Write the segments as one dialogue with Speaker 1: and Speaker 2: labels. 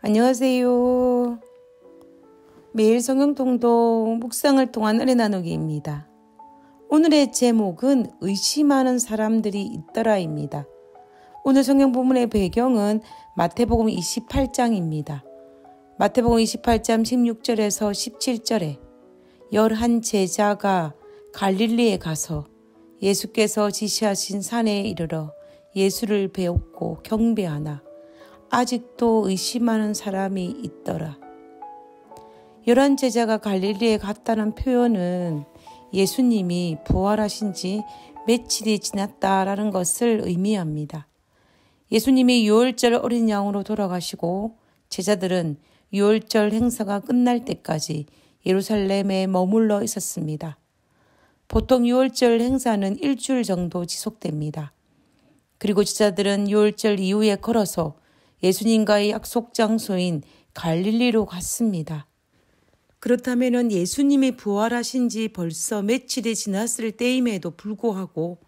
Speaker 1: 안녕하세요. 매일 성경통독 묵상을 통한 은혜 나누기입니다. 오늘의 제목은 의심하는 사람들이 있더라입니다. 오늘 성경 본문의 배경은 마태복음 28장입니다. 마태복음 28장 16절에서 17절에 11 제자가 갈릴리에 가서 예수께서 지시하신 산에 이르러 예수를 배웠고 경배하나 아직도 의심하는 사람이 있더라. 11 제자가 갈릴리에 갔다는 표현은 예수님이 부활하신 지 며칠이 지났다라는 것을 의미합니다. 예수님이 유월절 어린 양으로 돌아가시고 제자들은 유월절 행사가 끝날 때까지 예루살렘에 머물러 있었습니다. 보통 유월절 행사는 일주일 정도 지속됩니다. 그리고 제자들은 유월절 이후에 걸어서 예수님과의 약속 장소인 갈릴리로 갔습니다. 그렇다면 예수님이 부활하신 지 벌써 며칠이 지났을 때임에도 불구하고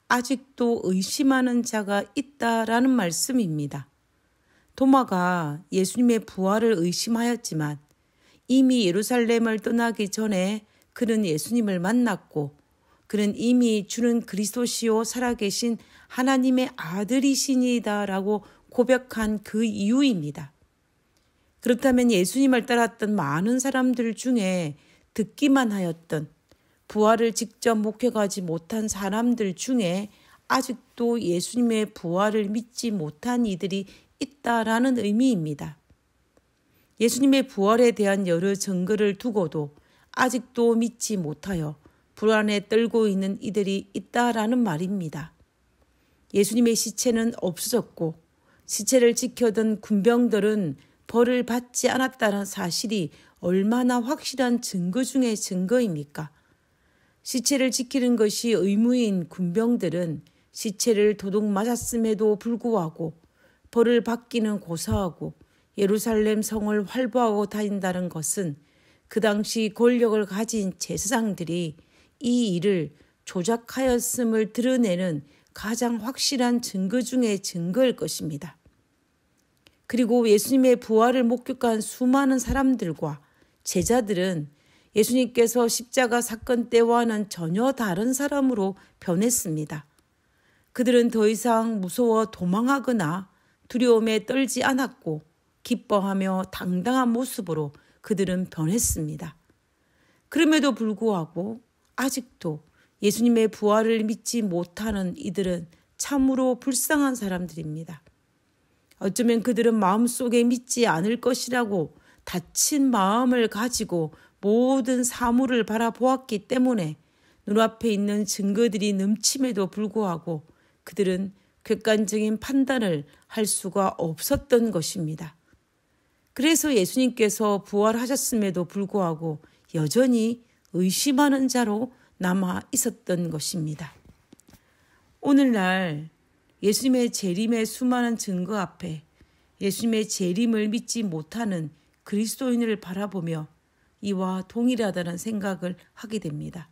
Speaker 1: 아직도 의심하는 자가 있다라는 말씀입니다. 도마가 예수님의 부활을 의심하였지만 이미 예루살렘을 떠나기 전에 그는 예수님을 만났고 그는 이미 주는 그리스도시요 살아계신 하나님의 아들이시니다라고 고백한 그 이유입니다. 그렇다면 예수님을 따랐던 많은 사람들 중에 듣기만 하였던 부활을 직접 목격하지 못한 사람들 중에 아직도 예수님의 부활을 믿지 못한 이들이 있다라는 의미입니다. 예수님의 부활에 대한 여러 증거를 두고도 아직도 믿지 못하여 불안에 떨고 있는 이들이 있다라는 말입니다. 예수님의 시체는 없어졌고 시체를 지켜던 군병들은 벌을 받지 않았다는 사실이 얼마나 확실한 증거 중의 증거입니까? 시체를 지키는 것이 의무인 군병들은 시체를 도둑 맞았음에도 불구하고 벌을 받기는 고사하고 예루살렘 성을 활보하고 다닌다는 것은 그 당시 권력을 가진 제사장들이 이 일을 조작하였음을 드러내는 가장 확실한 증거 중의 증거일 것입니다. 그리고 예수님의 부활을 목격한 수많은 사람들과 제자들은 예수님께서 십자가 사건 때와는 전혀 다른 사람으로 변했습니다. 그들은 더 이상 무서워 도망하거나 두려움에 떨지 않았고 기뻐하며 당당한 모습으로 그들은 변했습니다. 그럼에도 불구하고 아직도 예수님의 부활을 믿지 못하는 이들은 참으로 불쌍한 사람들입니다. 어쩌면 그들은 마음속에 믿지 않을 것이라고 닫힌 마음을 가지고 모든 사물을 바라보았기 때문에 눈앞에 있는 증거들이 넘침에도 불구하고 그들은 객관적인 판단을 할 수가 없었던 것입니다. 그래서 예수님께서 부활하셨음에도 불구하고 여전히 의심하는 자로 남아 있었던 것입니다. 오늘날 예수님의 재림의 수많은 증거 앞에 예수님의 재림을 믿지 못하는 그리스도인을 바라보며 이와 동일하다는 생각을 하게 됩니다.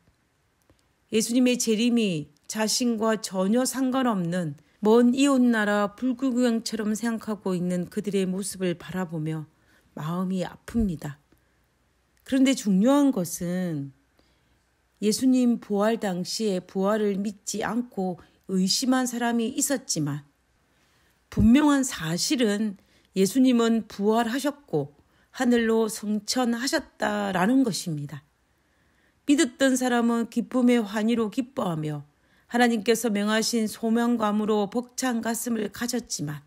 Speaker 1: 예수님의 재림이 자신과 전혀 상관없는 먼 이웃나라 불구경처럼 생각하고 있는 그들의 모습을 바라보며 마음이 아픕니다. 그런데 중요한 것은 예수님 부활 당시에 부활을 믿지 않고 의심한 사람이 있었지만 분명한 사실은 예수님은 부활하셨고 하늘로 승천하셨다라는 것입니다. 믿었던 사람은 기쁨의 환희로 기뻐하며 하나님께서 명하신 소명감으로 벅찬 가슴을 가졌지만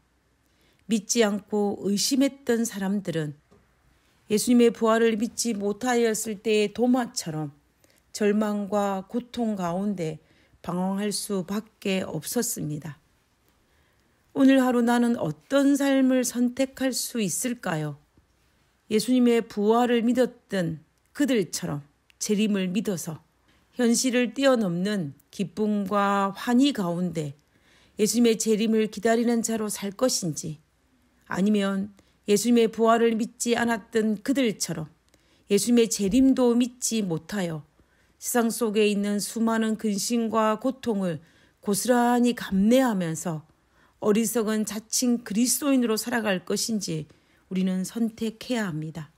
Speaker 1: 믿지 않고 의심했던 사람들은 예수님의 부활을 믿지 못하였을 때의 도마처럼 절망과 고통 가운데 방황할 수밖에 없었습니다. 오늘 하루 나는 어떤 삶을 선택할 수 있을까요? 예수님의 부활을 믿었던 그들처럼 재림을 믿어서 현실을 뛰어넘는 기쁨과 환희 가운데 예수님의 재림을 기다리는 자로 살 것인지 아니면 예수님의 부활을 믿지 않았던 그들처럼 예수님의 재림도 믿지 못하여 세상 속에 있는 수많은 근심과 고통을 고스란히 감내하면서 어리석은 자칭 그리스도인으로 살아갈 것인지 우리는 선택해야 합니다.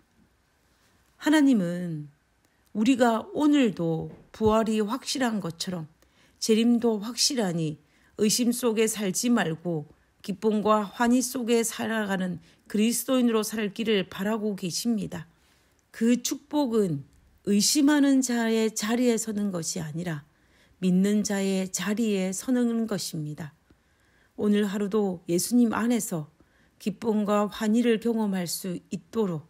Speaker 1: 하나님은 우리가 오늘도 부활이 확실한 것처럼 재림도 확실하니 의심 속에 살지 말고 기쁨과 환희 속에 살아가는 그리스도인으로 살기를 바라고 계십니다. 그 축복은 의심하는 자의 자리에 서는 것이 아니라 믿는 자의 자리에 서는 것입니다. 오늘 하루도 예수님 안에서 기쁨과 환희를 경험할 수 있도록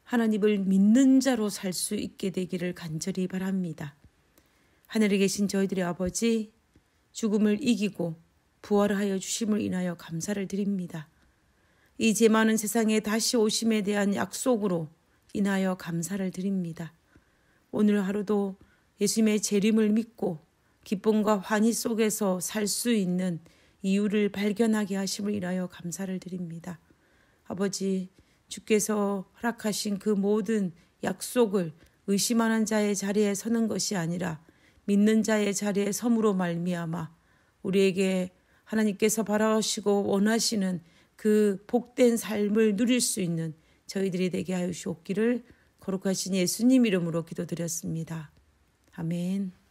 Speaker 1: 하나님을 믿는 자로 살 수 있게 되기를 간절히 바랍니다. 하늘에 계신 저희들의 아버지, 죽음을 이기고 부활하여 주심을 인하여 감사를 드립니다. 이 죄 많은 세상에 다시 오심에 대한 약속으로 인하여 감사를 드립니다. 오늘 하루도 예수님의 재림을 믿고 기쁨과 환희 속에서 살 수 있는 이유를 발견하게 하심을 인하여 감사를 드립니다. 아버지, 주께서 허락하신 그 모든 약속을 의심하는 자의 자리에 서는 것이 아니라 믿는 자의 자리에 섬으로 말미암아 우리에게 하나님께서 바라시고 원하시는 그 복된 삶을 누릴 수 있는 저희들이 되게 하여 주옵기를 거룩하신 예수님 이름으로 기도드렸습니다. 아멘.